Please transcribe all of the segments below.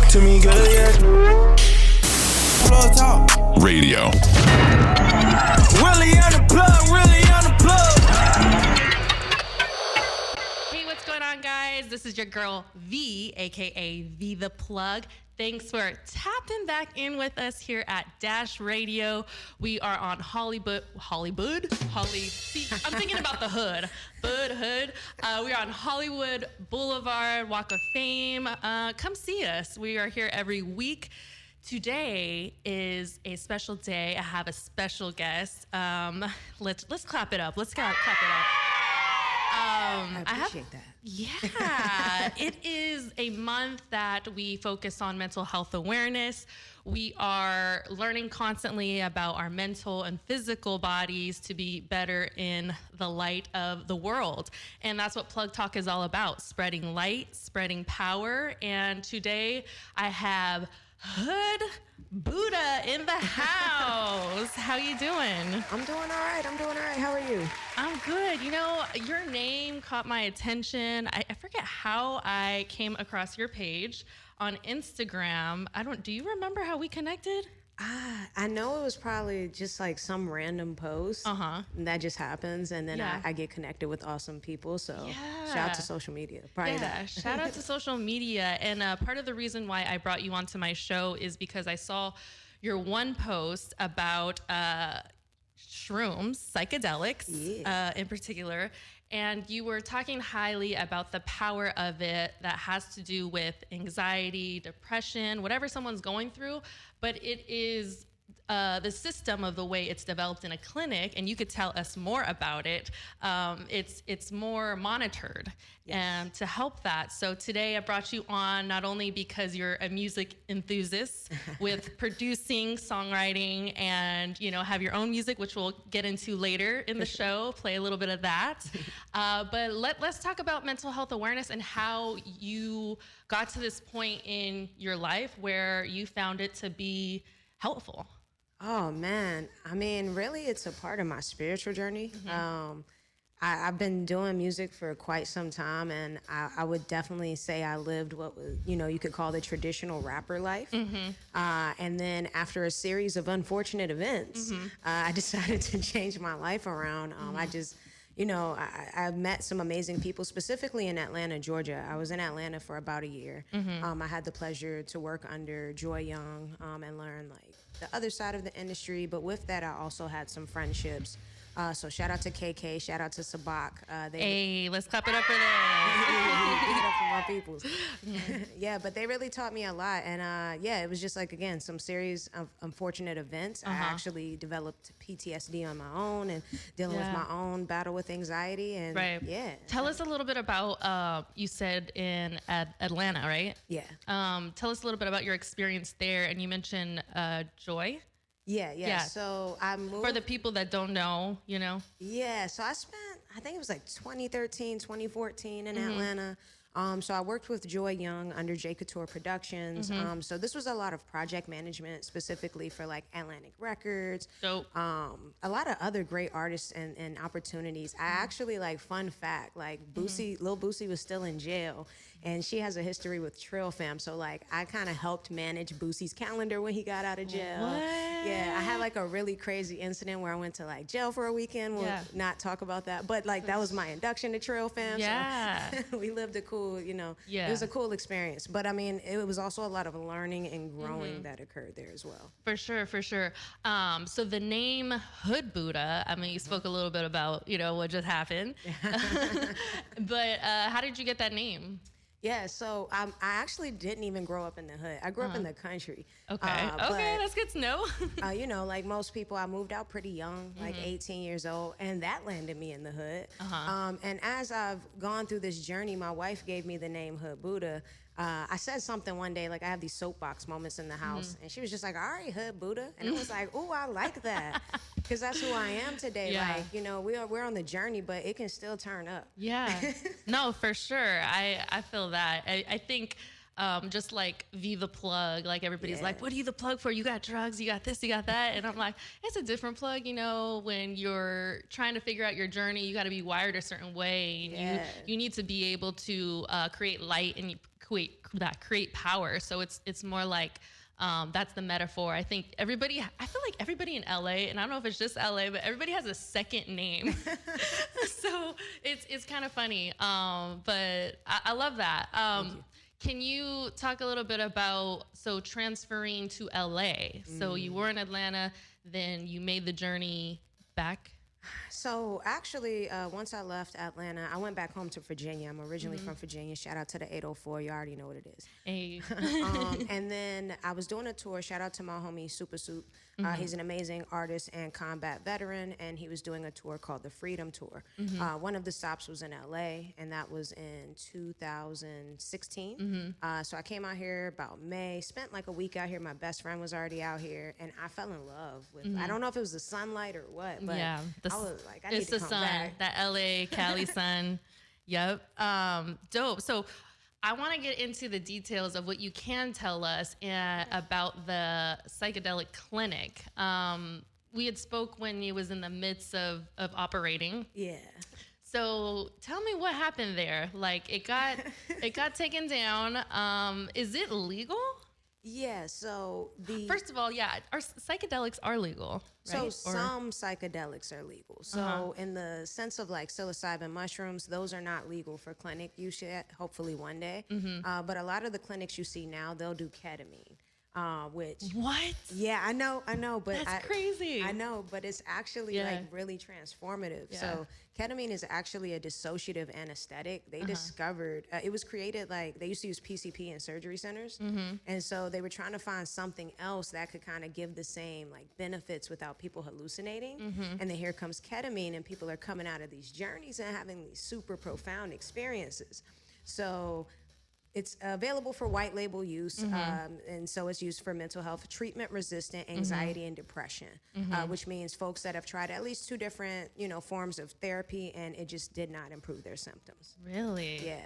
talk to me good, yeah. Plug talk. Radio. Really on the plug, really on the plug. Hey, what's going on, guys? This is your girl, V, aka Vtheplug. Thanks for tapping back in with us here at Dash Radio. We are on Hollywood. See, I'm thinking about the hood. Hood. We are on Hollywood Boulevard, Walk of Fame. Come see us. We are here every week. Today is a special day. I have a special guest. Let's clap it up. Let's clap it up. I appreciate that. Yeah, it is a month that we focus on mental health awareness. We are learning constantly about our mental and physical bodies to be better in the light of the world. And that's what Plug Talk is all about, spreading light, spreading power. And today I have Hood Buddha in the house. How you doing? I'm doing all right. How are you? I'm good. You know, your name caught my attention. I forget how I came across your page on Instagram. Do you remember how we connected? I know it was probably just like some random post. That just happens, and then I get connected with awesome people. So shout out to social media. Probably that. Shout out to social media. And part of the reason why I brought you onto my show is because I saw your one post about shrooms, psychedelics in particular. And you were talking highly about the power of it that has to do with anxiety, depression, whatever someone's going through. But it is the system of the way it's developed in a clinic, and you could tell us more about it. It's more monitored and to help that. So today I brought you on not only because you're a music enthusiast with producing, songwriting, and have your own music, which we'll get into later in the show, play a little bit of that. But let's talk about mental health awareness and how you got to this point in your life where you found it to be helpful. Oh man, I mean, really, it's a part of my spiritual journey. I've been doing music for quite some time, and I would definitely say I lived what was, you could call the traditional rapper life. And then after a series of unfortunate events, I decided to change my life around. I met some amazing people, specifically in Atlanta, Georgia. I was in Atlanta for about a year. I had the pleasure to work under Joy Young and learn like the other side of the industry. But with that, I also had some friendships. So shout out to KK, shout out to Sabak. Hey, let's clap it up for them. Give it up for my peoples. Yeah, but they really taught me a lot. And it was just like, again, some series of unfortunate events. I actually developed PTSD on my own and dealing with my own battle with anxiety. And Tell us a little bit about, you said in Atlanta, right? Yeah. Tell us a little bit about your experience there. And you mentioned Joy. Yeah. So I moved. For the people that don't know, Yeah, so I think it was like 2013, 2014 in Atlanta. So I worked with Joy Young under J Couture Productions. So this was a lot of project management, specifically for like Atlantic Records. Dope. A lot of other great artists and opportunities. I actually, like, fun fact, like Lil Boosie was still in jail, and she has a history with Trill Fam. So like I kind of helped manage Boosie's calendar when he got out of jail. What? Yeah, I had like a really crazy incident where I went to like jail for a weekend. We'll not talk about that, but like that was my induction to Trill Fam. Yeah. So we lived a cool, it was a cool experience. But I mean, it was also a lot of learning and growing that occurred there as well. For sure. So the name Hood Buddha, I mean, you spoke a little bit about, what just happened. But how did you get that name? Yeah, so I actually didn't even grow up in the hood. I grew up in the country. Okay, that's good to know. Like most people, I moved out pretty young, like 18 years old, and that landed me in the hood. And as I've gone through this journey, my wife gave me the name Hood Buddha. I said something one day, like I have these soapbox moments in the house, and she was just like, all right, Hood Buddha. And I was like, oh, I like that. Because that's who I am today. Yeah. Like, we're on the journey, but it can still turn up. Yeah. No, for sure. I feel that. I think just like Vtheplug, like everybody's like, what are you the plug for? You got drugs, you got this, you got that. And I'm like, it's a different plug, when you're trying to figure out your journey, you got to be wired a certain way. You need to be able to create light and create power. So it's more like that's the metaphor. I feel like everybody in LA, and I don't know if it's just LA, but everybody has a second name. So it's kind of funny. But I love that. Can you talk a little bit about, transferring to LA? So you were in Atlanta, then you made the journey back. So actually, once I left Atlanta, I went back home to Virginia. I'm originally from Virginia. Shout out to the 804. You already know what it is. Hey. And then I was doing a tour. Shout out to my homie Super Soup. He's an amazing artist and combat veteran, and he was doing a tour called the Freedom Tour. One of the stops was in LA, and that was in 2016. So I came out here about May, spent like a week out here. My best friend was already out here, and I fell in love with, I don't know if it was the sunlight or what, but I was like, I need to come back. That LA, Cali sun. Yep. Dope. So I want to get into the details of what you can tell us about the psychedelic clinic. We had spoke when it was in the midst of operating. Yeah. So tell me what happened there. Like it got taken down. Is it legal? Yeah, so First of all, our psychedelics are legal, right? So some psychedelics are legal. So in the sense of like psilocybin mushrooms, those are not legal for clinic use yet, hopefully one day. But a lot of the clinics you see now, they'll do ketamine. Which what? Yeah, I know, but that's crazy. I know, but it's actually like really transformative. Yeah. So ketamine is actually a dissociative anesthetic. They discovered it was created like they used to use PCP in surgery centers, and so they were trying to find something else that could kind of give the same like benefits without people hallucinating. And then here comes ketamine, and people are coming out of these journeys and having these super profound experiences. So it's available for white label use, and so it's used for mental health, treatment-resistant anxiety and depression, which means folks that have tried at least 2 different, forms of therapy, and it just did not improve their symptoms. Really? Yeah.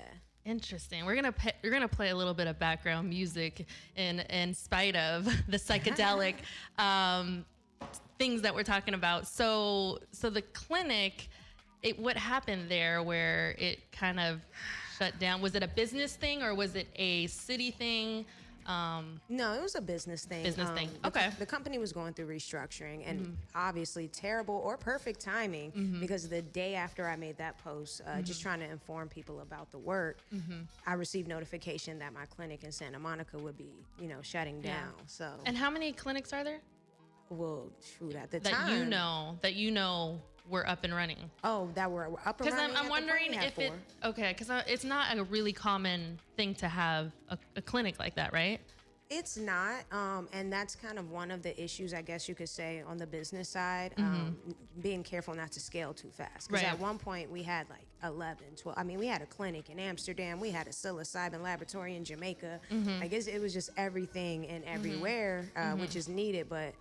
Interesting. We're gonna play a little bit of background music in spite of the psychedelic things that we're talking about. So the clinic, what happened there where it kind of shut down? Was it a business thing or was it a city thing? No, it was a business thing. Okay. The company was going through restructuring, and obviously terrible or perfect timing, because the day after I made that post, just trying to inform people about the work, I received notification that my clinic in Santa Monica would be, shutting down. So. And how many clinics are there? Well, shoot, at the that time. That you know were up and running. Oh, that were up and running. Because I'm wondering if because it's not a really common thing to have a clinic like that, right? It's not, and that's kind of one of the issues, I guess you could say, on the business side, being careful not to scale too fast. Because at one point we had like 11, 12. I mean, we had a clinic in Amsterdam. We had a psilocybin laboratory in Jamaica. I guess it was just everything and everywhere, which is needed, but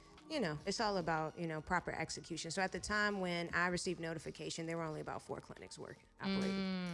it's all about, proper execution. So at the time when I received notification, there were only about 4 clinics operating.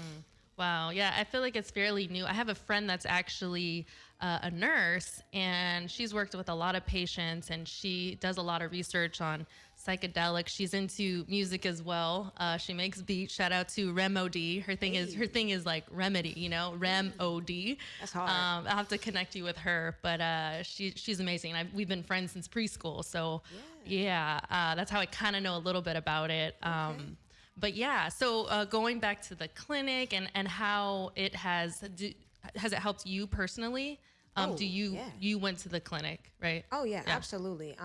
Wow. Yeah, I feel like it's fairly new. I have a friend that's actually a nurse, and she's worked with a lot of patients, and she does a lot of research on psychedelics. She's into music as well. She makes beats. Shout out to Remody. Her thing is like remedy, Remody. That's hard. I'll have to connect you with her, but she's amazing. We've been friends since preschool, so that's how I kind of know a little bit about it. But yeah, so going back to the clinic and how it has it helped you personally? You went to the clinic, right? Oh yeah, absolutely.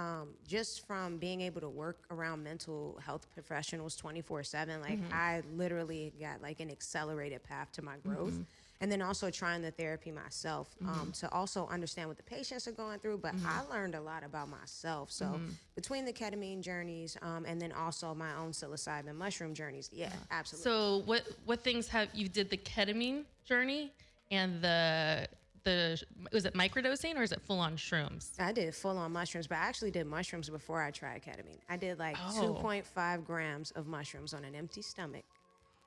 Just from being able to work around mental health professionals 24/7, like I literally got like an accelerated path to my growth. And then also trying the therapy myself to also understand what the patients are going through. But I learned a lot about myself. So between the ketamine journeys and then also my own psilocybin mushroom journeys, absolutely. So what things you did the ketamine journey and was it microdosing or is it full on shrooms? I did full on mushrooms, but I actually did mushrooms before I tried ketamine. I did like 2.5 grams of mushrooms on an empty stomach,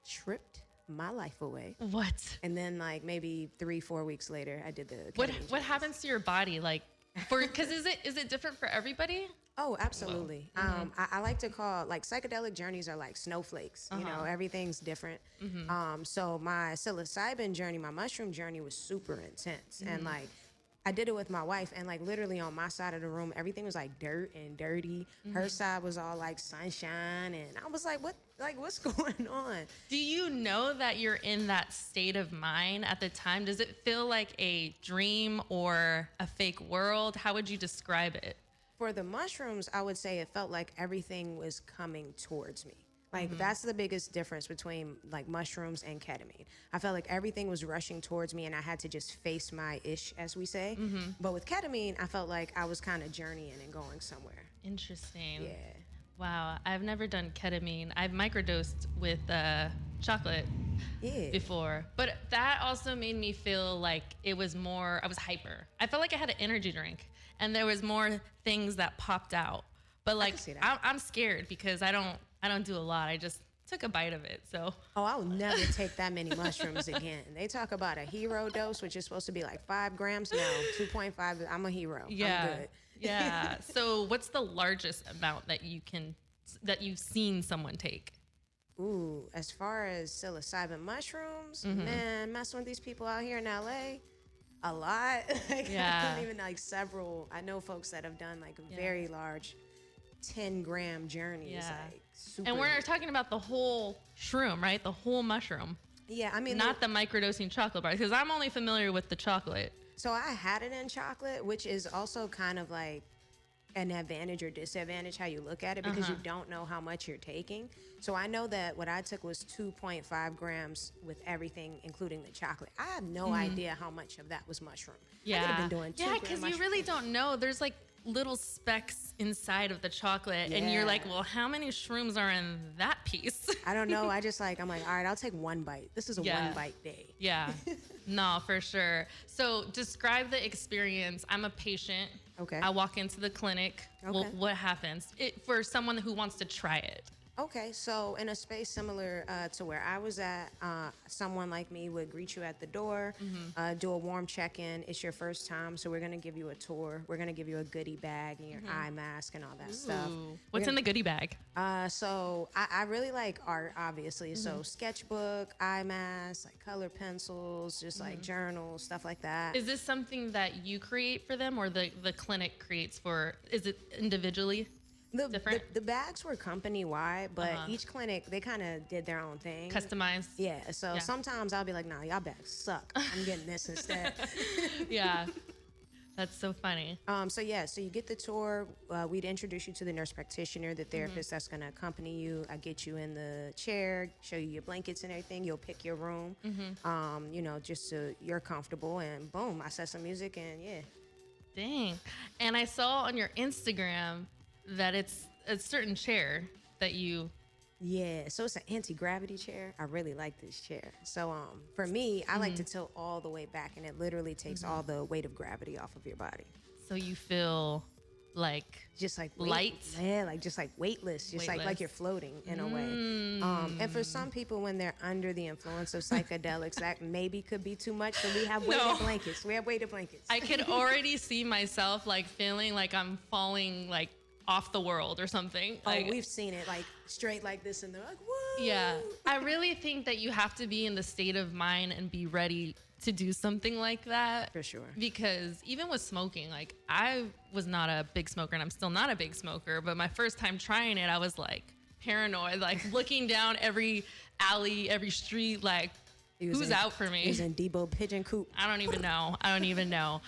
tripped my life away. What? And then like maybe 3-4 weeks later, I did the What happens to your body? Like Because is it different for everybody? Oh, absolutely. I like to call like psychedelic journeys are like snowflakes. You know, everything's different. So my psilocybin journey, my mushroom journey was super intense, and like I did it with my wife, and like literally on my side of the room, everything was like dirt and dirty. Her side was all like sunshine, and I was like, what's going on? Do you know that you're in that state of mind at the time? Does it feel like a dream or a fake world? How would you describe it? For the mushrooms, I would say it felt like everything was coming towards me. Like that's the biggest difference between like mushrooms and ketamine. I felt like everything was rushing towards me and I had to just face my ish, as we say. But with ketamine, I felt like I was kind of journeying and going somewhere. Interesting. Yeah. Wow. I've never done ketamine. I've microdosed with chocolate before. But that also made me feel like it was more, I was hyper. I felt like I had an energy drink and there was more things that popped out. But like, I'm scared because I don't do a lot. I just took a bite of it. So. Oh, I will never take that many mushrooms again. They talk about a hero dose, which is supposed to be like 5 grams. No, 2.5. I'm a hero. Yeah. I'm good. Yeah. So what's the largest amount that you've seen someone take? Ooh, as far as psilocybin mushrooms, man, messing with these people out here in LA, a lot. Like, I don't even like several. I know folks that have done like very large 10-gram journeys. Like, super. And we're talking about the whole shroom, right? The whole mushroom. Yeah, I mean, not the microdosing chocolate bar, because I'm only familiar with the chocolate. So I had it in chocolate, which is also kind of like an advantage or disadvantage how you look at it, because you don't know how much you're taking. So I know that what I took was 2.5 grams with everything, including the chocolate. I have no idea how much of that was mushroom. I could have been doing 2 Yeah, because you really don't know. There's like little specks inside of the chocolate, and you're like, well, how many shrooms are in that piece? I don't know. I'm like, all right, I'll take 1 bite. This is a 1 bite day. Yeah. No, for sure. So describe the experience. I'm a patient. Okay. I walk into the clinic. Okay. Well, what happens for someone who wants to try it? Okay, so in a space similar to where I was at, someone like me would greet you at the door, do a warm check-in. It's your first time, so we're going to give you a tour. We're going to give you a goodie bag and your eye mask and all that stuff. What's in the goodie bag? So I really like art, obviously. So sketchbook, eye mask, like color pencils, just like journals, stuff like that. Is this something that you create for them, or the clinic creates for? Is it individually? The bags were company wide, but each clinic, they kind of did their own thing. Customized. Yeah. So sometimes I'll be like, nah, y'all bags suck. I'm getting this instead. Yeah. That's so funny. So you get the tour. We'd introduce you to the nurse practitioner, the therapist that's going to accompany you. I get you in the chair, show you your blankets and everything. You'll pick your room, just so you're comfortable. And boom, I set some music and Dang. And I saw on your Instagram that it's a certain chair that you... Yeah, so it's an anti-gravity chair. I really like this chair. So for me, I like to tilt all the way back, and it literally takes all the weight of gravity off of your body. So you feel like... Just like light? Yeah, like just like weightless. Just like you're floating in a way. And for some people, when they're under the influence of psychedelics, that maybe could be too much. So we have weighted blankets. We have weighted blankets. I could already see myself like feeling like I'm falling like off the world or something. Like, we've seen it like straight like this, and they're like, whoa. Yeah. I really think that you have to be in the state of mind and be ready to do something like that. For sure. Because even with smoking, like I was not a big smoker, and I'm still not a big smoker, but my first time trying it, I was like paranoid, like looking down every alley, every street, like, who's out for me? He was in Debo Pigeon Coop. I don't even know.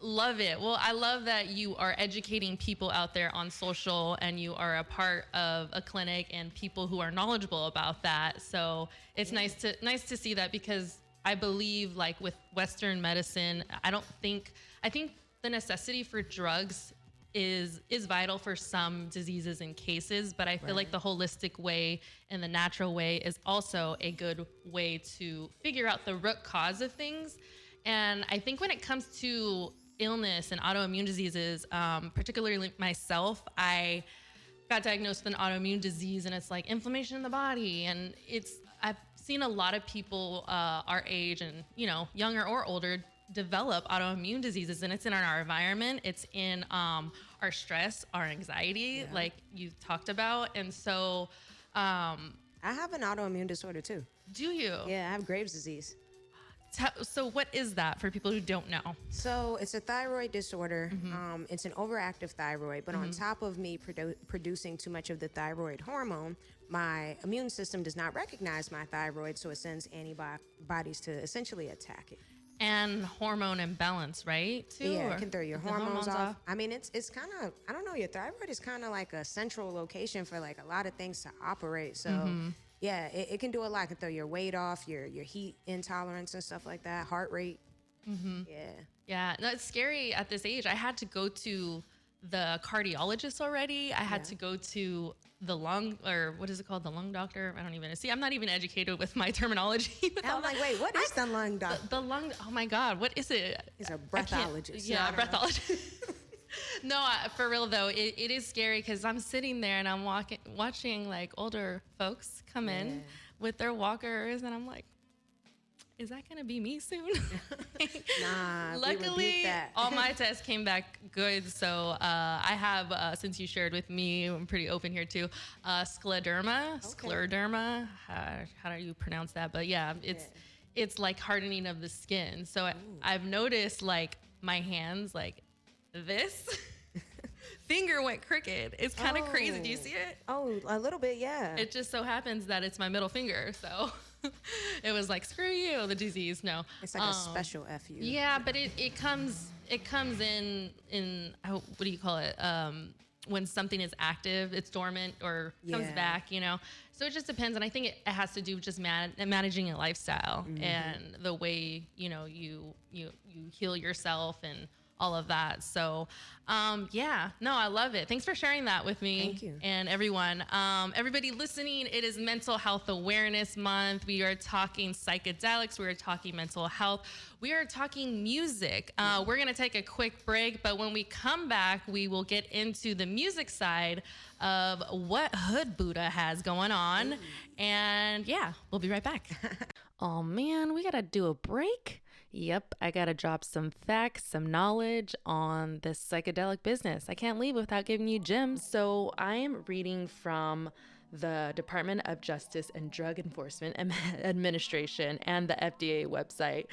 Love it. Well, I love that you are educating people out there on social, and you are a part of a clinic and people who are knowledgeable about that. So it's nice to see that, because I believe, like with Western medicine, I think the necessity for drugs is vital for some diseases and cases, but I feel like the holistic way and the natural way is also a good way to figure out the root cause of things. And I think when it comes to illness and autoimmune diseases, particularly myself, I got diagnosed with an autoimmune disease, and it's like inflammation in the body. And I've seen a lot of people our age and, younger or older, develop autoimmune diseases, and it's in our environment. It's in our stress, our anxiety, like you talked about. And so, I have an autoimmune disorder too. do you? Yeah, I have Graves' disease. So what is that for people who don't know? So it's a thyroid disorder. It's an overactive thyroid, but on top of me producing too much of the thyroid hormone, my immune system does not recognize my thyroid, so it sends antibodies to essentially attack it. And hormone imbalance, right? Too? Yeah, Or it can throw your the hormones off. I mean, it's kind of, I don't know, your thyroid is kind of like a central location for like a lot of things to operate. So yeah, it can do a lot. It can throw your weight off, your heat intolerance and stuff like that, heart rate. Yeah. Yeah, no, it's scary at this age. I had to go to the cardiologist already. I had to go to the lung, or what is it called? The lung doctor? I don't even see. I'm not even educated with my terminology. I'm like, wait, what is the lung doctor? The lung. Oh my God, what is it? He's a breathologist. Yeah, a breathologist. No, for real though, it is scary because I'm sitting there and I'm watching like older folks come in with their walkers, and I'm like, is that gonna be me soon? Nah, Luckily, all my tests came back good. So I have, since you shared with me, I'm pretty open here too, scleroderma. How do you pronounce that? But yeah, it's like hardening of the skin. So I've noticed like my hands, like this finger went crooked. It's kind of crazy. Do you see it? Oh, a little bit, yeah. It just so happens that it's my middle finger. So it was like, screw you, the disease. No, It's like a special FU. yeah, but it comes in what do you call it? When something is active, it's dormant or comes back, So it just depends, and I think it has to do with just managing a lifestyle and the way you heal yourself and all of that. So, I love it. Thanks for sharing that with me. Thank you. And everyone, everybody listening, it is Mental Health Awareness Month. We are talking psychedelics. We are talking mental health. We are talking music. We're going to take a quick break, but when we come back, we will get into the music side of what Hood Buddha has going on. And we'll be right back. Oh man, we got to do a break. Yep, I gotta drop some facts, some knowledge on this psychedelic business. I can't leave without giving you gems. So I am reading from the Department of Justice and Drug Enforcement Administration and the FDA website.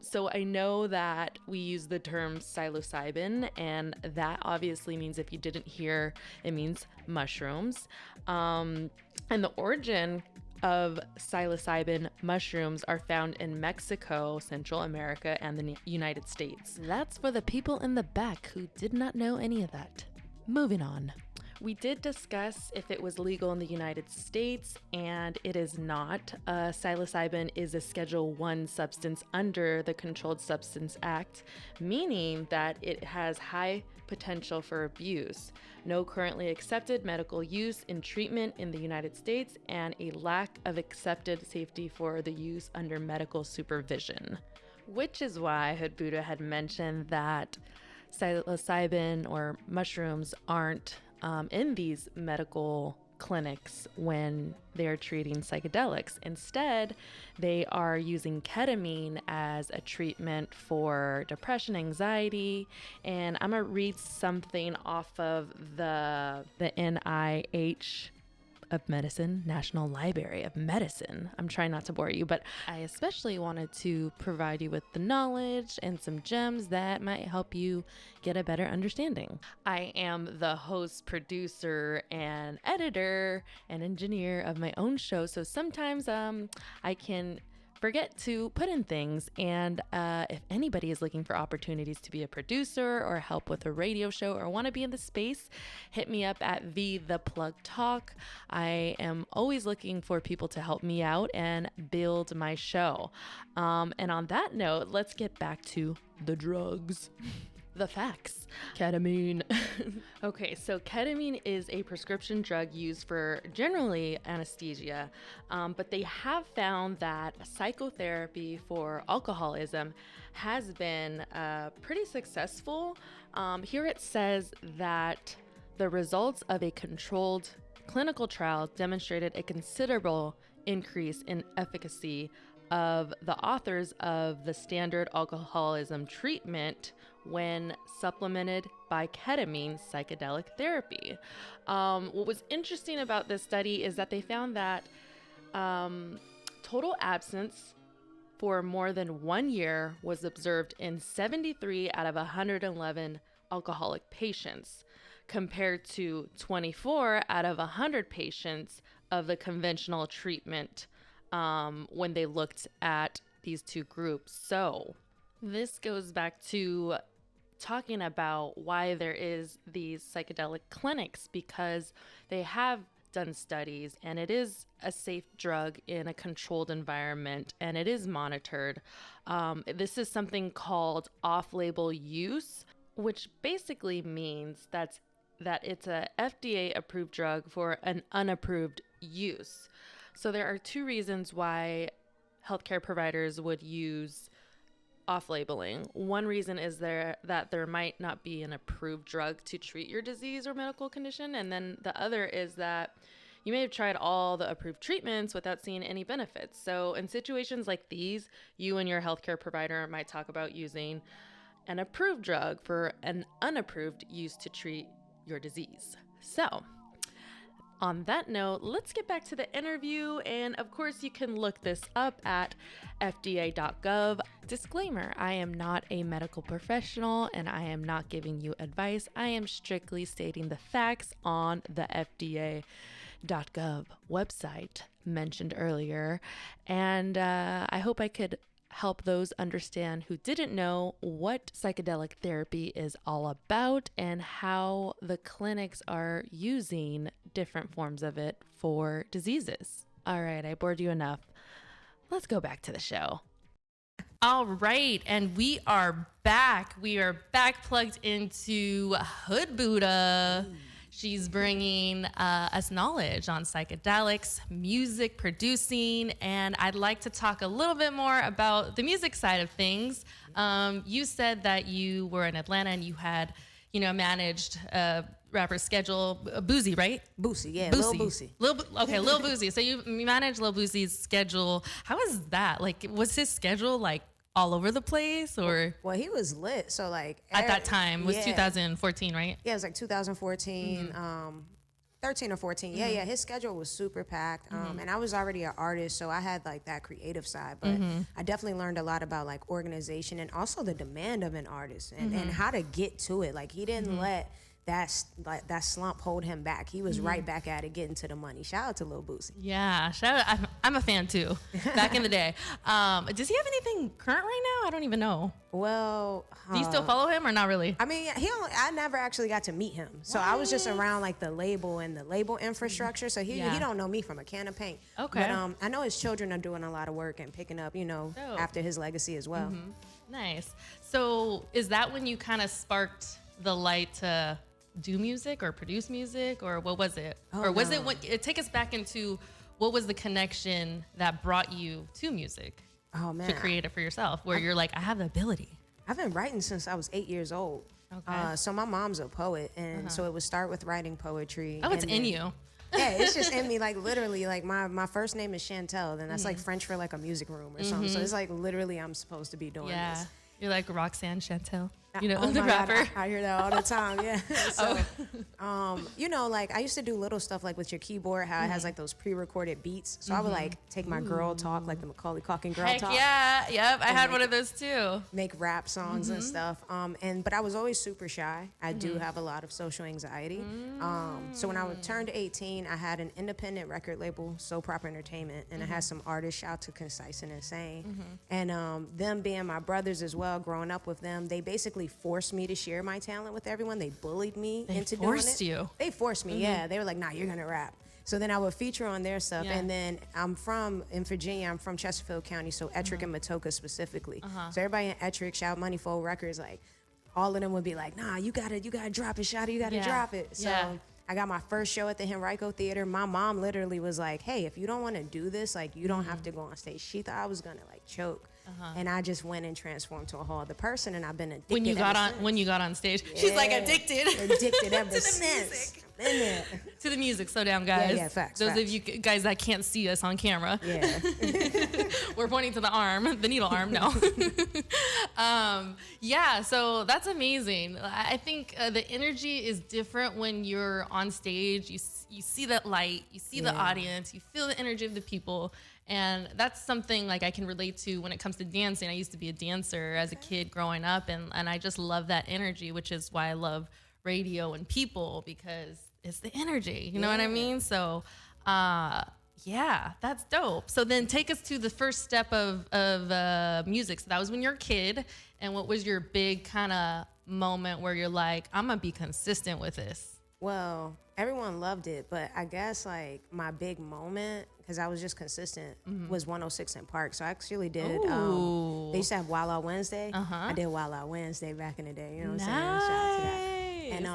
So I know that we use the term psilocybin, and that obviously means, if you didn't hear, it means mushrooms. And the origin of psilocybin mushrooms are found in Mexico, Central America, and the United States. That's for the people in the back who did not know any of that. Moving on. We did discuss if it was legal in the United States, and it is not. Psilocybin is a Schedule I substance under the Controlled Substance Act, meaning that it has high potential for abuse, no currently accepted medical use in treatment in the United States, and a lack of accepted safety for the use under medical supervision. Which is why Hood Buddha had mentioned that psilocybin or mushrooms aren't in these medical clinics when they're treating psychedelics. Instead, they are using ketamine as a treatment for depression, anxiety, and I'm gonna read something off of the NIH of Medicine, National Library of Medicine. I'm trying not to bore you, but I especially wanted to provide you with the knowledge and some gems that might help you get a better understanding. I am the host, producer, and editor and engineer of my own show, so sometimes I can forget to put in things. And if anybody is looking for opportunities to be a producer or help with a radio show or want to be in the space, hit me up at Vtheplug Talk. I am always looking for people to help me out and build my show. And on that note, let's get back to the drugs. The facts. Ketamine. Okay, so ketamine is a prescription drug used for generally anesthesia, but they have found that psychotherapy for alcoholism has been pretty successful. Here it says that the results of a controlled clinical trial demonstrated a considerable increase in efficacy of the authors of the standard alcoholism treatment when supplemented by ketamine psychedelic therapy. What was interesting about this study is that they found that total absence for more than 1 year was observed in 73 out of 111 alcoholic patients, compared to 24 out of 100 patients of the conventional treatment when they looked at these two groups. So this goes back to talking about why there is these psychedelic clinics, because they have done studies and it is a safe drug in a controlled environment and it is monitored. This is something called off-label use, which basically means that it's a FDA approved drug for an unapproved use. So there are two reasons why healthcare providers would use off-labeling. One reason is that there might not be an approved drug to treat your disease or medical condition. And then the other is that you may have tried all the approved treatments without seeing any benefits. So in situations like these, you and your healthcare provider might talk about using an approved drug for an unapproved use to treat your disease. So on that note, let's get back to the interview. And of course, you can look this up at fda.gov. Disclaimer, I am not a medical professional and I am not giving you advice. I am strictly stating the facts on the fda.gov website mentioned earlier. And I hope I could help those understand who didn't know what psychedelic therapy is all about and how the clinics are using different forms of it for diseases. All right, I bored you enough. Let's go back to the show. All right, and we are back. We are back plugged into Hood Buddha. She's bringing us knowledge on psychedelics, music producing, and I'd like to talk a little bit more about the music side of things. You said that you were in Atlanta and you had, managed rapper's schedule. Boosie, right? Boosie, yeah, Boosie. Lil Boosie. Okay, Lil Boosie. So you managed Lil Boosie's schedule. How was that? Like, was his schedule like all over the place, or? Well, he was lit. So like at that time, it was 2014, right? Yeah, it was like 2014, 13 or 14. Yeah, his schedule was super packed. And I was already an artist, so I had like that creative side. But I definitely learned a lot about like organization and also the demand of an artist and how to get to it. Like he didn't let that slump hold him back. He was right back at it, getting to the money. Shout out to Lil Boosie. Yeah, shout out. I'm a fan too. Back in the day. Does he have anything current right now? I don't even know. Well, do you still follow him or not really? I mean, I never actually got to meet him. So I was just around like the label and the label infrastructure. So he don't know me from a can of paint. Okay. But I know his children are doing a lot of work and picking up, after his legacy as well. Nice. So is that when you kind of sparked the light to do music or produce music, or what was it? Or was it take us back into what was the connection that brought you to music? Oh man, to create it for yourself, where you're like, I have the ability. I've been writing since I was 8 years old. Okay. So my mom's a poet, and so it would start with writing poetry. Oh, it's in you. Yeah, it's just in me, like literally, like my first name is Chantel, and that's like French for like a music room or something. So it's like literally I'm supposed to be doing this. You're like Roxanne Chantel. The my rapper. God, I hear that all the time. Yeah. So, like I used to do little stuff like with your keyboard, how it has like those pre-recorded beats. So I would like take my girl talk, like the Macaulay Culkin girl talk. Yeah. Yep. I had one of those too. Make rap songs and stuff. But I was always super shy. I do have a lot of social anxiety. So when I turned 18, I had an independent record label, So Proper Entertainment, and I had some artists, shout to Concise and Insane. And them being my brothers as well, growing up with them, they basically forced me to share my talent with everyone. They bullied me into doing it. They forced you. They forced me, yeah. They were like, nah, you're gonna rap. So then I would feature on their stuff. And then in Virginia, I'm from Chesterfield County, so Ettrick and Matoka specifically. So everybody in Ettrick, shout Moneyfold Records, like all of them would be like, nah, you gotta drop it, Shawty, you gotta drop it. So I got my first show at the Henrico Theater. My mom literally was like, hey, if you don't wanna do this, like you don't have to go on stage. She thought I was gonna like choke. And I just went and transformed to a whole other person, and I've been addicted. When you got on stage, she's like addicted ever since. in there. To the music, slow down, guys. Yeah, facts. Those of you guys that can't see us on camera. Yeah. We're pointing to the arm, the needle arm, no. Yeah, so that's amazing. I think the energy is different when you're on stage. You see that light, you see the audience, you feel the energy of the people. And that's something like I can relate to when it comes to dancing. I used to be a dancer as a kid growing up, and I just love that energy, which is why I love radio and people, because it's the energy, you know what I mean? So, yeah, that's dope. So then take us to the first step of music. So that was when you're a kid, and what was your big kind of moment where you're like, I'm gonna be consistent with this? Well, everyone loved it, but I guess like my big moment, because I was just consistent, was 106 in Park. So I actually did, they used to have Wild Out Wednesday. I did Wild Out Wednesday back in the day, you know what I'm saying? Shout out to that. And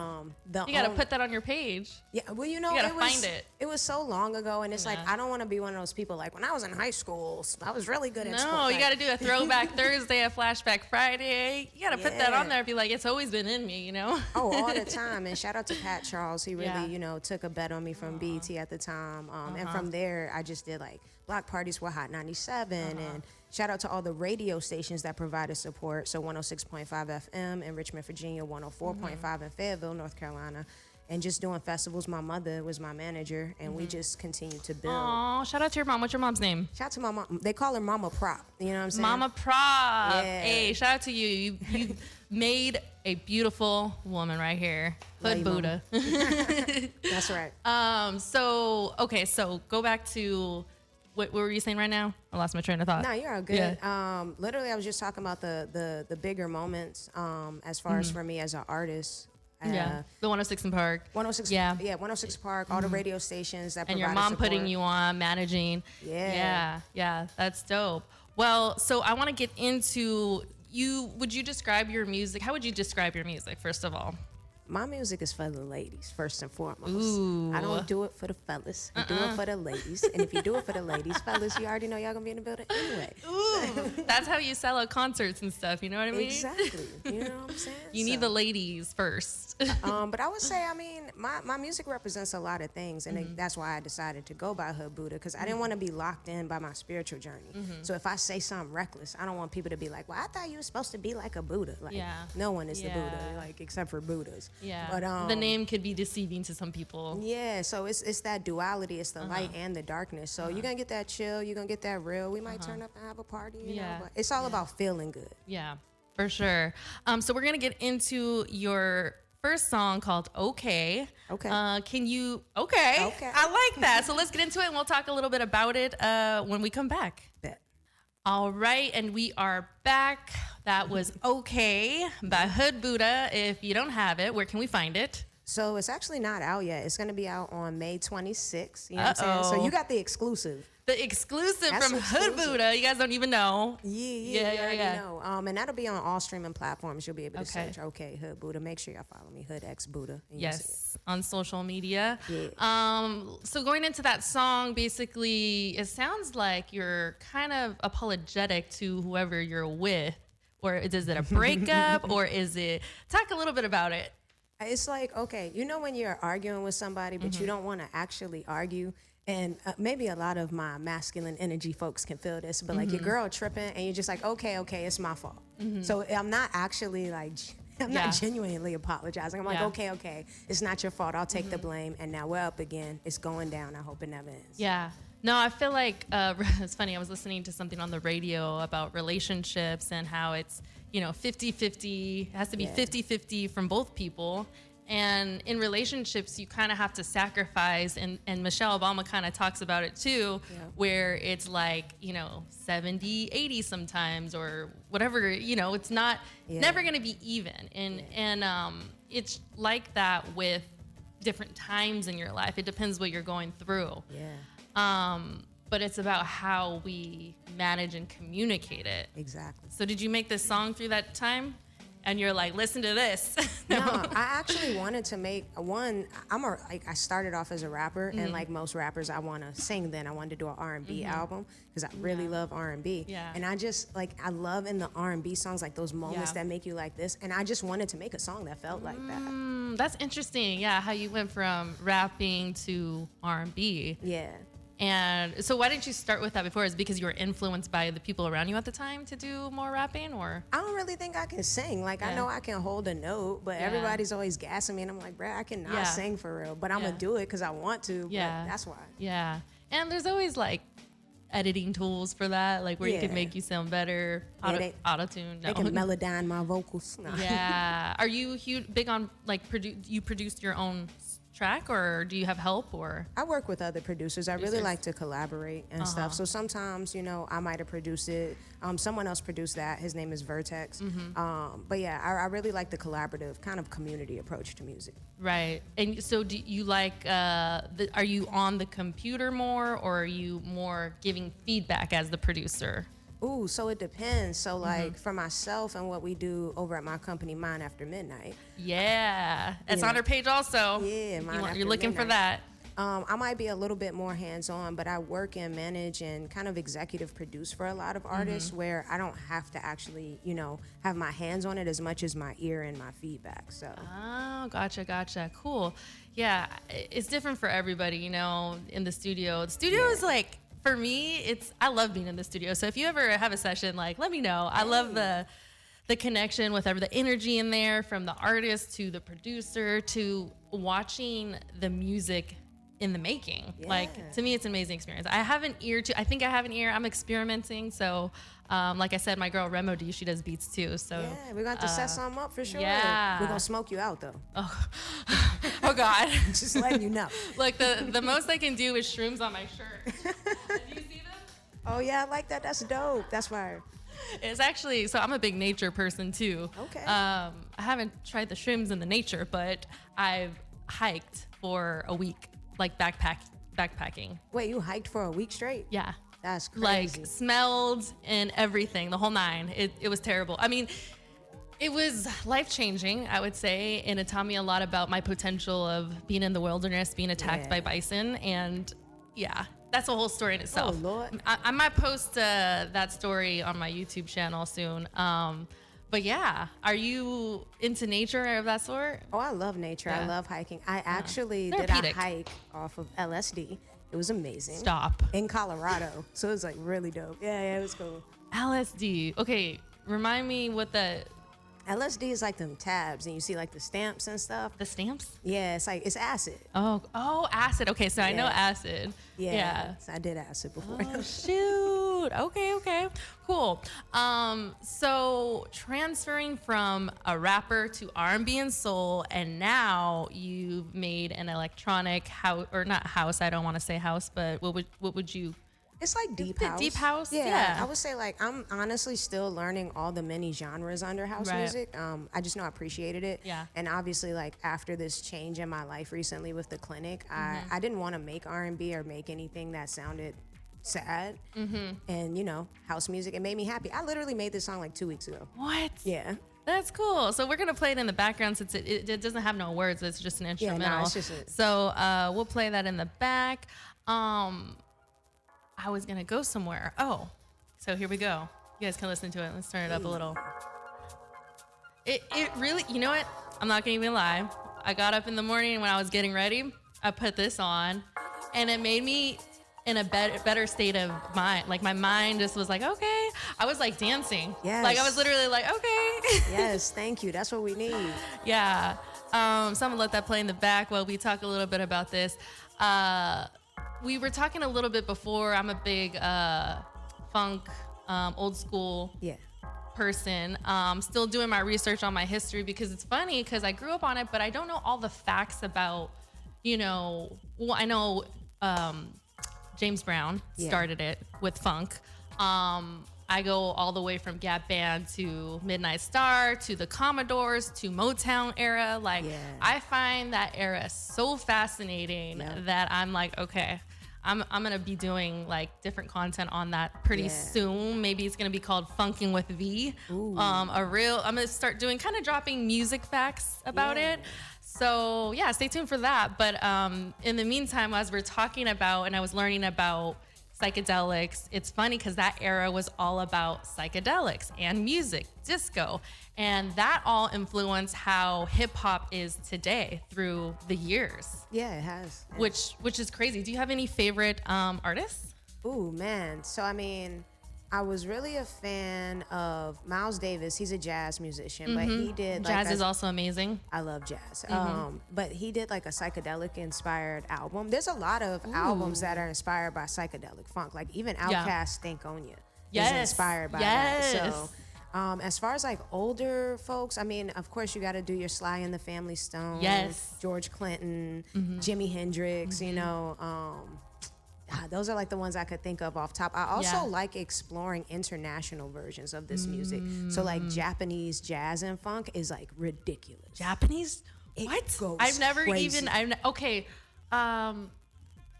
you gotta put that on your page. Yeah, well, you know, you gotta find it. It was so long ago, and it's like I don't want to be one of those people like when I was in high school, I was really good at school. No, you gotta do a throwback Thursday, a flashback Friday. You gotta put that on there and be like, it's always been in me, you know? Oh, all the time. And shout out to Pat Charles. He really, you know, took a bet on me from BET at the time. And from there, I just did like block parties with Hot 97 and shout out to all the radio stations that provided support. So 106.5 FM in Richmond, Virginia, 104.5 in Fayetteville, North Carolina. And just doing festivals. My mother was my manager, and we just continued to build. Oh, shout out to your mom. What's your mom's name? Shout out to my mom. They call her Mama Prop. You know what I'm saying? Mama Prop. Yeah. Hey, shout out to you. You made a beautiful woman right here. Hood Buddha. That's right. So go back to what were you saying right now? I lost my train of thought. No, you're all good. Yeah. Literally, I was just talking about the bigger moments as far as for me as an artist. The 106 in Park. 106. Yeah, 106 Park. All the radio stations that and your mom support. putting you on, managing. Yeah, that's dope. Well, so I want to get into you. Would you describe your music? How would you describe your music, first of all? My music is for the ladies, first and foremost. Ooh. I don't do it for the fellas. I do it for the ladies. And if you do it for the ladies, fellas, you already know y'all gonna be in the building anyway. Ooh, that's how you sell at concerts and stuff. You know what I mean? Exactly. You know what I'm saying? You need the ladies first. But I would say, I mean, my music represents a lot of things, and that's why I decided to go by Hood Buddha, because I didn't want to be locked in by my spiritual journey. So if I say something reckless, I don't want people to be like, well, I thought you were supposed to be like a Buddha. Like, no one is the Buddha, like, except for Buddhas. Yeah. But the name could be deceiving to some people. Yeah, so it's that duality. It's the light and the darkness. So you're gonna get that chill. You're gonna get that real. We might turn up and have a party. You know, but it's all about feeling good. Yeah, for sure. So we're gonna get into your first song called "Okay." Okay. Can you? Okay. I like that. So let's get into it, and we'll talk a little bit about it when we come back. Bet. All right, and we are back. That was "Okay" by Hood Buddha. If you don't have it, where can we find it? So it's actually not out yet. It's going to be out on May 26th. You know what I'm saying? So you got the exclusive. The exclusive That's from exclusive. Hood Buddha. You guys don't even know. Yeah. You already know. And that'll be on all streaming platforms. You'll be able to search Hood Buddha. Make sure y'all follow me, Hood X Buddha. Yes, on social media. Yeah. So going into that song, basically, it sounds like you're kind of apologetic to whoever you're with. Or is it a breakup? Or is it... Talk a little bit about it. It's like, okay, you know when you're arguing with somebody, but you don't want to actually argue. And maybe a lot of my masculine energy folks can feel this, but like your girl tripping and you're just like, okay, it's my fault. So I'm not actually like, I'm not genuinely apologizing. I'm like, okay, it's not your fault. I'll take the blame. And now we're up again. It's going down. I hope it never ends. Yeah. No, I feel like it's funny. I was listening to something on the radio about relationships and how it's, 50-50. It has to be 50-50 from both people. And in relationships, you kind of have to sacrifice. And Michelle Obama kind of talks about it too, where it's like, 70-80 sometimes or whatever, it's not never going to be even. And it's like that with different times in your life. It depends what you're going through. But it's about how we manage and communicate it. Exactly. So did you make this song through that time? and you're like, listen to this. No, I actually wanted to make one. I started off as a rapper, and like most rappers, I want to sing. Then I wanted to do an R&B album because I really love R&B. Yeah. And I just I love in the R&B songs like those moments that make you like this. And I just wanted to make a song that felt like that. That's interesting. Yeah, how you went from rapping to R&B. Yeah. And so why didn't you start with that before? Is it because you were influenced by the people around you at the time to do more rapping, or? I don't really think I can sing. Like, I know I can hold a note, but everybody's always gassing me. And I'm like, bruh, I cannot sing for real. But I'm going to do it because I want to. Yeah. But that's why. Yeah. And there's always like editing tools for that, like where you can make you sound better. Auto-tune. No. They can melodyne my vocals. No. Yeah. Are you big on like you produced your own track, or do you have help? Or I work with other producers. I really like to collaborate and stuff. So sometimes, I might have produced it. Someone else produced that. His name is Vertex. But yeah, I really like the collaborative kind of community approach to music. Right. And so do you like, are you on the computer more, or are you more giving feedback as the producer? Ooh, so it depends. So like for myself and what we do over at my company, Mine After Midnight. Yeah. It's on her page also. Yeah, you're looking for that. I might be a little bit more hands-on, but I work and manage and kind of executive produce for a lot of artists where I don't have to actually, have my hands on it as much as my ear and my feedback. So. Oh, gotcha. Cool. Yeah, it's different for everybody, in the studio. The studio is like, for me, I love being in the studio. So if you ever have a session, like, let me know. I love the connection with the energy in there, from the artist to the producer to watching the music in the making. Like, to me, it's an amazing experience. I have an ear I think I have an ear. I'm experimenting. So, like I said, my girl Remo D, she does beats too. So yeah, we're going to set something up for sure. Yeah. We're going to smoke you out though. Oh God. Just letting you know. Like the most I can do is shrooms on my shirt. Do you see them? Oh yeah, I like that. That's dope. That's fire. It's actually, so I'm a big nature person too. Okay. I haven't tried the shrooms in the nature, but I've hiked for a week, like backpacking. Wait, you hiked for a week straight? Yeah. That's crazy. Like smelled and everything, the whole nine. It was terrible. I mean, it was life-changing, I would say, and it taught me a lot about my potential of being in the wilderness, being attacked by bison, and that's a whole story in itself. Oh, Lord. I might post that story on my YouTube channel soon. But yeah, are you into nature of that sort? Oh, I love nature. Yeah. I love hiking. I actually did a hike off of LSD. It was amazing. Stop. In Colorado. So it was like really dope. Yeah, it was cool. LSD. Okay, remind me what the... LSD is like them tabs, and you see like the stamps and stuff. The stamps? Yeah, it's acid. Oh, acid. Okay, so I know acid. Yeah. So I did acid before. Oh, shoot. Okay. Cool. So transferring from a rapper to R&B and soul, and now you've made an electronic house, or not house, I don't want to say house, but what would you... It's like deep house. Deep house? Yeah. I would say like I'm honestly still learning all the many genres under house music. I just know I appreciated it. Yeah. And obviously like after this change in my life recently with the clinic, I didn't want to make R&B or make anything that sounded sad. And house music, it made me happy. I literally made this song like 2 weeks ago. What? Yeah. That's cool. So we're gonna play it in the background since it doesn't have no words. It's just an instrumental. Yeah, no, it's just it. So we'll play that in the back. I was gonna go somewhere. Oh, so here we go. You guys can listen to it. Let's turn it up a little. It really, you know what? I'm not gonna even lie. I got up in the morning when I was getting ready. I put this on, and it made me in a better state of mind. Like my mind just was like, okay. I was like dancing. Yes. Like I was literally like, okay. Yes, thank you. That's what we need. Yeah. So I'm gonna let that play in the back while we talk a little bit about this. We were talking a little bit before. I'm a big funk, old school person. Still doing my research on my history because it's funny because I grew up on it, but I don't know all the facts about, well, I know James Brown started it with funk. I go all the way from Gap Band to Midnight Star to the Commodores to Motown era. Like, I find that era so fascinating that I'm like, okay, I'm gonna be doing like different content on that pretty soon. Maybe it's gonna be called Funking with V. I'm gonna start doing kind of dropping music facts about it. So yeah, stay tuned for that. But in the meantime, as we're talking about, and I was learning about psychedelics, it's funny because that era was all about psychedelics and music, disco, and that all influenced how hip hop is today through the years. Yeah, it has. Which is crazy. Do you have any favorite artists? Ooh, man. So, I mean, I was really a fan of Miles Davis. He's a jazz musician, but he did Jazz is also amazing. I love jazz. But he did like a psychedelic inspired album. There's a lot of albums that are inspired by psychedelic funk. Like even Outkast's Think On Ya is inspired by that. So as far as like older folks, I mean, of course you got to do your Sly and the Family Stone, George Clinton, Jimi Hendrix, you know, those are like the ones I could think of off top. I also like exploring international versions of this music. So like Japanese jazz and funk is like ridiculous. Japanese? What? I've never crazy. Okay.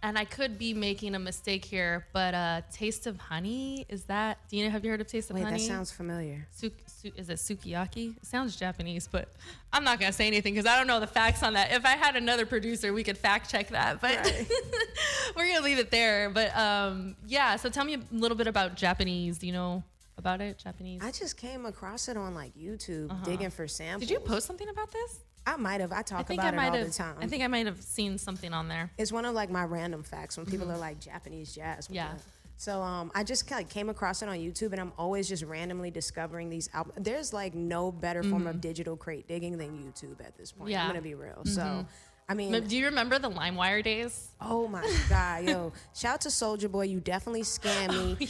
And I could be making a mistake here, but Taste of Honey, have you heard of Taste of Honey? Wait, that sounds familiar. Is it sukiyaki? It sounds Japanese, but I'm not going to say anything because I don't know the facts on that. If I had another producer, we could fact check that, but we're going to leave it there. But so tell me a little bit about Japanese. Do you know about it, Japanese? I just came across it on like YouTube, digging for samples. Did you post something about this? I might have. I talk about it all the time. I think I might have seen something on there. It's one of like my random facts when people are like Japanese jazz. So I just kind of came across it on YouTube, and I'm always just randomly discovering these albums. There's like no better form of digital crate digging than YouTube at this point. I'm gonna be real. So I mean, do you remember the LimeWire days? Oh my God, yo! Shout out to Soulja Boy. You definitely scammed me.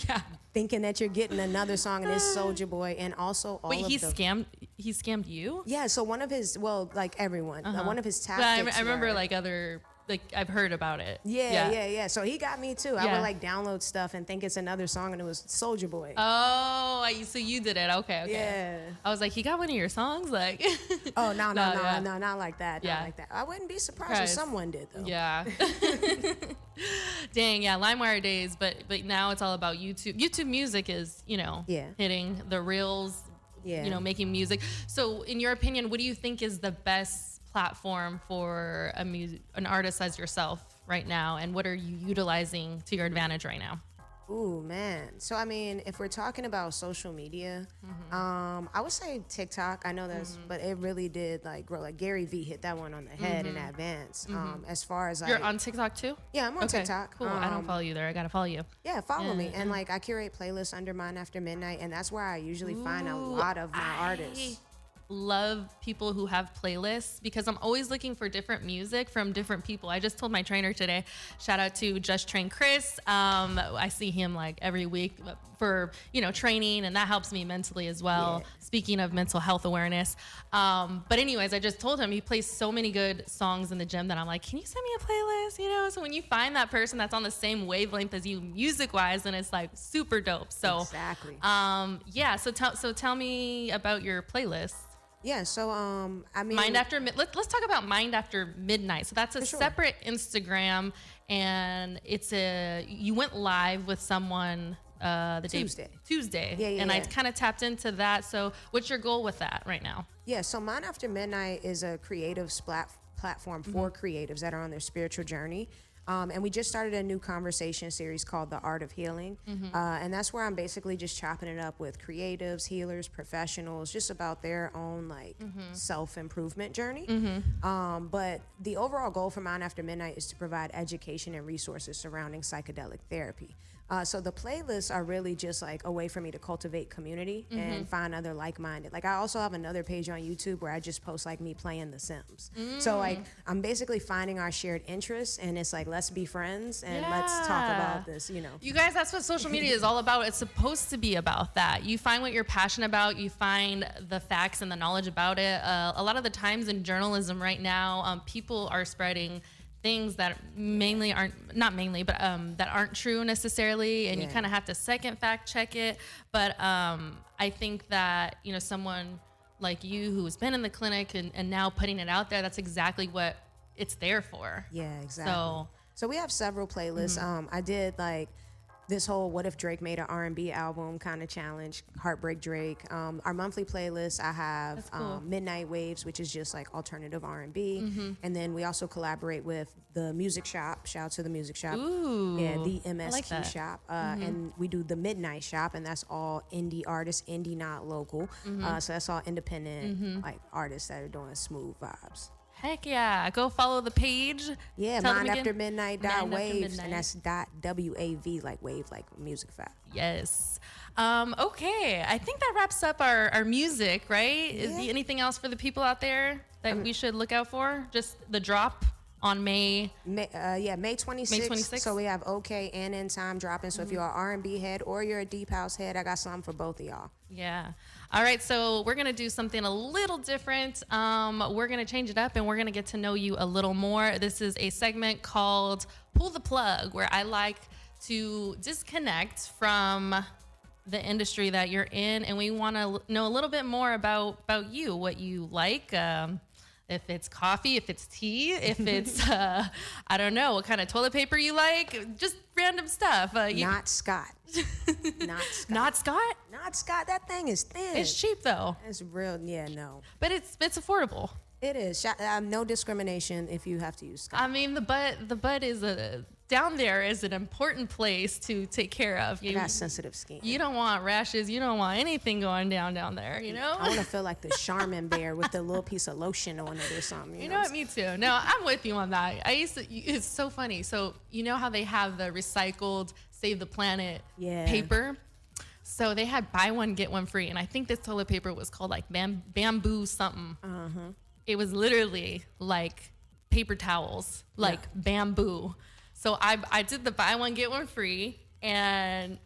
Thinking that you're getting another song and it's Soulja Boy, and also all he scammed you? Yeah, so one of his, like everyone, one of his tactics. I remember like other, like I've heard about it. Yeah. So he got me too. I would like download stuff and think it's another song, and it was Soulja Boy. Oh, so you did it? Okay. Yeah. I was like, he got one of your songs, like. Oh no, not like that. Not like that. I wouldn't be surprised if someone did though. Yeah. Dang, yeah, LimeWire days, but now it's all about YouTube. YouTube Music is, hitting the reels, making music. So in your opinion, what do you think is the best platform for an artist as yourself right now, and what are you utilizing to your advantage right now? Ooh, man. So, I mean, if we're talking about social media, I would say TikTok. I know that's, but it really did like grow. Like Gary Vee hit that one on the head in advance. As far as you're on TikTok too? Yeah, I'm on TikTok. Cool. I don't follow you there. I gotta follow you. Yeah, follow me. And like I curate playlists under Mine After Midnight, and that's where I usually find a lot of my artists. Love people who have playlists because I'm always looking for different music from different people. I just told my trainer today, shout out to Just Train Chris. I see him like every week for, training, and that helps me mentally as well. Yeah. Speaking of mental health awareness. But anyways, I just told him he plays so many good songs in the gym that I'm like, can you send me a playlist? So when you find that person that's on the same wavelength as you music wise, then it's like super dope. So exactly. So tell me about your playlist. Yeah, so I mean, let's talk about Mind After Midnight. So that's a separate Instagram, and you went live with someone Tuesday. Yeah. And I kind of tapped into that. So what's your goal with that right now? Yeah, so Mind After Midnight is a creatives platform for creatives that are on their spiritual journey. And we just started a new conversation series called The Art of Healing. And that's where I'm basically just chopping it up with creatives, healers, professionals, just about their own self-improvement journey. But the overall goal for Mind After Midnight is to provide education and resources surrounding psychedelic therapy. So the playlists are really just like a way for me to cultivate community and find other like-minded. Like I also have another page on YouTube where I just post like me playing The Sims. So like I'm basically finding our shared interests, and it's like, let's be friends and let's talk about this, You guys, that's what social media is all about. It's supposed to be about that. You find what you're passionate about. You find the facts and the knowledge about it. A lot of the times in journalism right now, people are spreading things that that aren't true necessarily, and you kind of have to second fact check it. But I think that someone like you who's been in the clinic and now putting it out there, that's exactly what it's there for. Yeah, exactly. So So we have several playlists. I did like this whole "What if Drake made an R&B album" kind of challenge, Heartbreak Drake. Our monthly playlist, I have cool. Midnight Waves, which is just like alternative R&B, and then we also collaborate with the Music Shop. Shout out to the Music Shop. Ooh, Yeah, the I MSQ like that. Shop, and we do the Midnight Shop, and that's all indie artists, indie not local. So that's all independent like artists that are doing smooth vibes. Heck yeah. Go follow the page. Yeah, Tell them Mind again. After Midnight Mind dot After waves, Midnight. and that's dot WAV like wave like music fab. Yes. Okay. I think that wraps up our music, right? Is Yeah. anything else for the people out there that we should look out for? Just the drop on May. May 26th. 26th? So we have OK and In Time dropping. So if you're an R&B head or you're a deep house head, I got something for both of y'all. Yeah. All right. So we're going to do something a little different. We're going to change it up and we're going to get to know you a little more. This is a segment called Pull the Plug, where I like to disconnect from the industry that you're in. And we want to know a little bit more about you, what you like. If it's coffee, if it's tea, if it's, I don't know, what kind of toilet paper you like, just random stuff. Not Scott. Not Scott. Not Scott? Not Scott. That thing is thin. It's cheap though, It's real. Yeah, no. but it's affordable. It is. No discrimination if you have to use Scott. I mean, the butt is down there is an important place to take care of. I got sensitive skin. You don't want rashes. You don't want anything going down there, you know? I want to feel like the Charmin bear with the little piece of lotion on it or something. You know what? Me too. No, I'm with you on that. It's so funny. So, you know how they have the recycled Save the Planet Yeah. paper? So they had buy one, get one free. And I think this toilet paper was called like bamboo something. It was literally like paper towels, like bamboo. So I did the buy one, get one free. And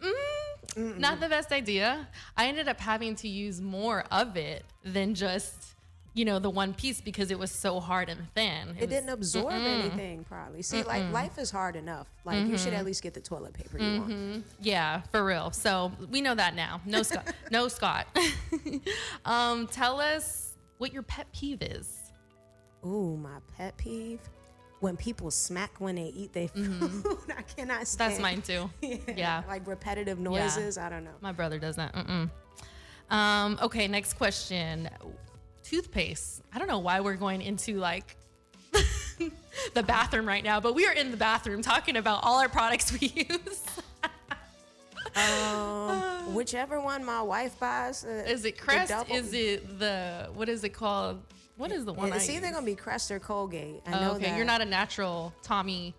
not the best idea. I ended up having to use more of it than just, the one piece because it was so hard and thin. It didn't absorb anything, probably. See, like, life is hard enough. Like, you should at least get the toilet paper you want. Yeah, for real. So we know that now. No Scott. No Scott. Tell us what your pet peeve is. Ooh, my pet peeve. When people smack when they eat their food. I cannot stand. That's mine too. Yeah. Like repetitive noises. I don't know. My brother does that. Okay, next question. Toothpaste. I don't know why we're going into like the bathroom right now, but we are in the bathroom talking about all our products we use. Whichever one my wife buys. Is it Crest? Is it what is it called? What is the one It's I either use? going to be Crest or Colgate. I know Okay, that. you're not a natural. Tommy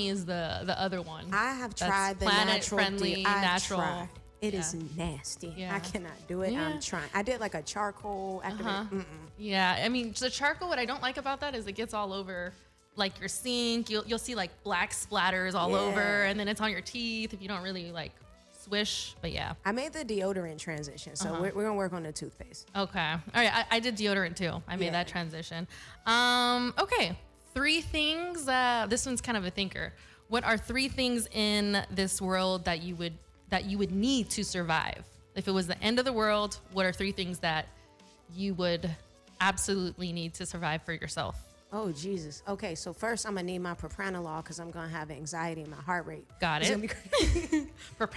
is the other one. I have That's tried the planet natural. friendly, I've natural. tried. It Yeah. is nasty. Yeah. I cannot do it. Yeah. I'm trying. I did like a charcoal activator. Yeah, I mean the charcoal. What I don't like about that is it gets all over, like your sink. You'll see like black splatters all over, Yeah. and then it's on your teeth if you don't really like swish. But yeah, I made the deodorant transition, so we're going to work on the toothpaste. okay, all right. I did deodorant too. I made Yeah. that transition. Okay, 3 things. This one's kind of a thinker. What are 3 things in this world that you would need to survive? If it was the end of the world, what are 3 things that you would absolutely need to survive for yourself? Oh, Jesus. Okay, so first I'm going to need my propranolol because I'm going to have anxiety in my heart rate. Got It's it. gonna be crazy. What?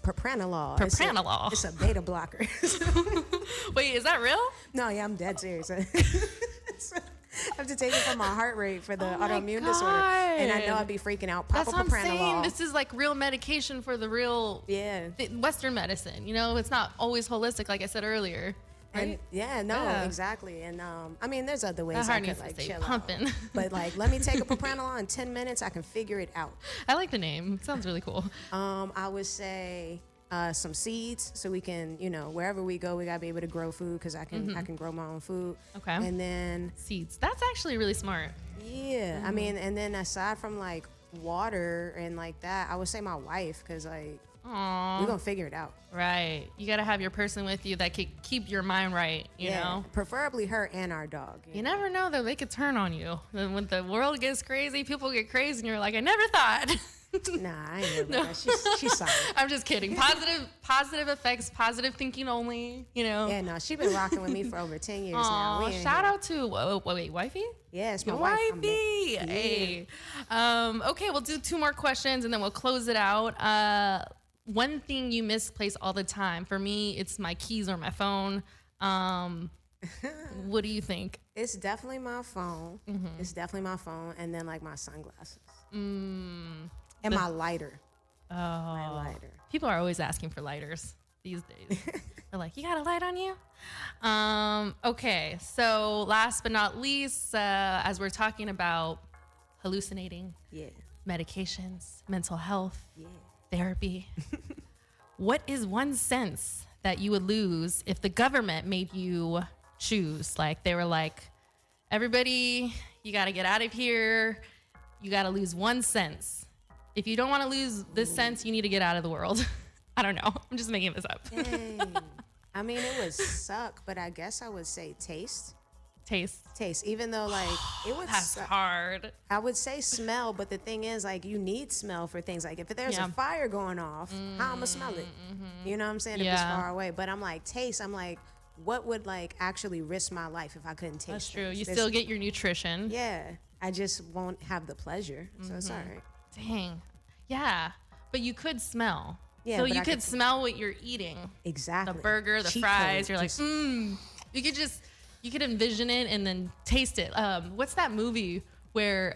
Propranolol. Propranolol. It's a beta blocker. Wait, is that real? No, yeah, I'm dead serious. I have to take it for my heart rate for the Oh my autoimmune disorder. And I know God. I'd be freaking out. Pop That's a what I'm saying. propranolol. This is like real medication for the real Yeah. Western medicine. It's not always holistic, like I said earlier. And Right? yeah, no, Yeah. exactly. And I mean, there's other ways That I heart could needs to like stay chill pumping. out. But like, let me take a propranolol in 10 minutes. I can figure it out. I like the name. It sounds really cool. I would say some seeds, so we can, wherever we go, we gotta be able to grow food because I can grow my own food. Okay. And then Seeds. That's actually really smart. yeah, I mean, and then aside from like water and like that, I would say my wife because like Aww. we're gonna figure it out. Right. You got to have your person with you that could keep your mind right, you know? preferably her and our dog. You never know, though. They could turn on you. Then when the world gets crazy, people get crazy, and you're like, I never thought. Nah, I ain't know about that. She's solid. I'm just kidding. Positive effects, positive thinking only, you know. Yeah, no, she been rocking with me for over 10 years now. Aw, shout out to, wait, wifey? Yeah, it's my Your wife. wifey. Hey. Okay, we'll do 2 more questions and then we'll close it out. One thing you misplace all the time. For me, it's my keys or my phone. What do you think? It's definitely my phone. It's definitely my phone, and then like my sunglasses. And my lighter. Oh. My lighter. People are always asking for lighters these days. They're like, you got a light on you? Okay, so last but not least, as we're talking about hallucinating, medications, mental health, therapy, what is one sense that you would lose if the government made you choose? Like they were like, everybody, you got to get out of here. You got to lose one sense. If you don't want to lose this sense, you need to get out of the world. I don't know. I'm just making this up. Dang. I mean, it would suck, but I guess I would say taste. Taste. Even though like it would That's suck. hard. I would say smell, but the thing is like you need smell for things. Like if there's a fire going off, how I'ma smell it? You know what I'm saying? If it's far away. But I'm like taste. I'm like, what would like actually risk my life if I couldn't taste? That's true. things? You There's- still get your nutrition. Yeah. I just won't have the pleasure. So it's all right. Dang. Yeah. But you could smell. Yeah, so but you I could could- smell what you're eating. Exactly. The burger, the Cheat fries. code, You're like, just- you could envision it and then taste it. What's that movie where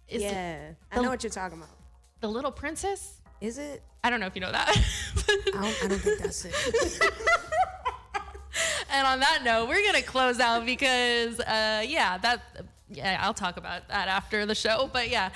is it Yeah. I know what you're talking about. The Little Princess? Is it? I don't know if you know that. I don't think that's it. And on that note, we're gonna close out because I'll talk about that after the show. But yeah,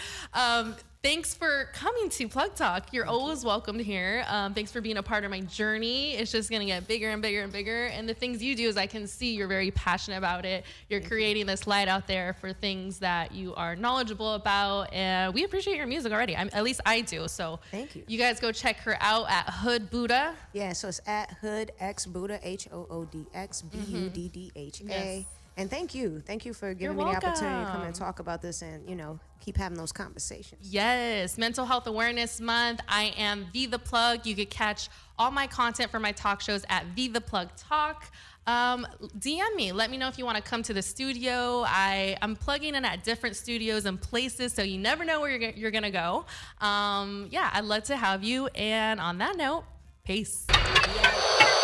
thanks for coming to Plug Talk. You're always welcome here. Thanks for being a part of my journey. It's just gonna get bigger and bigger and bigger. And the things you do is I can see you're very passionate about it. You're creating this light out there for things that you are knowledgeable about. And we appreciate your music already. At least I do. So Thank you. You guys go check her out at Hood Buddha. Yeah, so it's at Hood X Buddha, HOODX BUDDHA. Yes. And thank you for giving me the opportunity to come and talk about this and keep having those conversations. Yes, Mental Health Awareness Month. I am Vtheplug. You could catch all my content for my talk shows at Vtheplug Talk. DM me. Let me know if you want to come to the studio. I'm plugging in at different studios and places, so you never know where you're going to go. I'd love to have you. And on that note, peace. Yeah.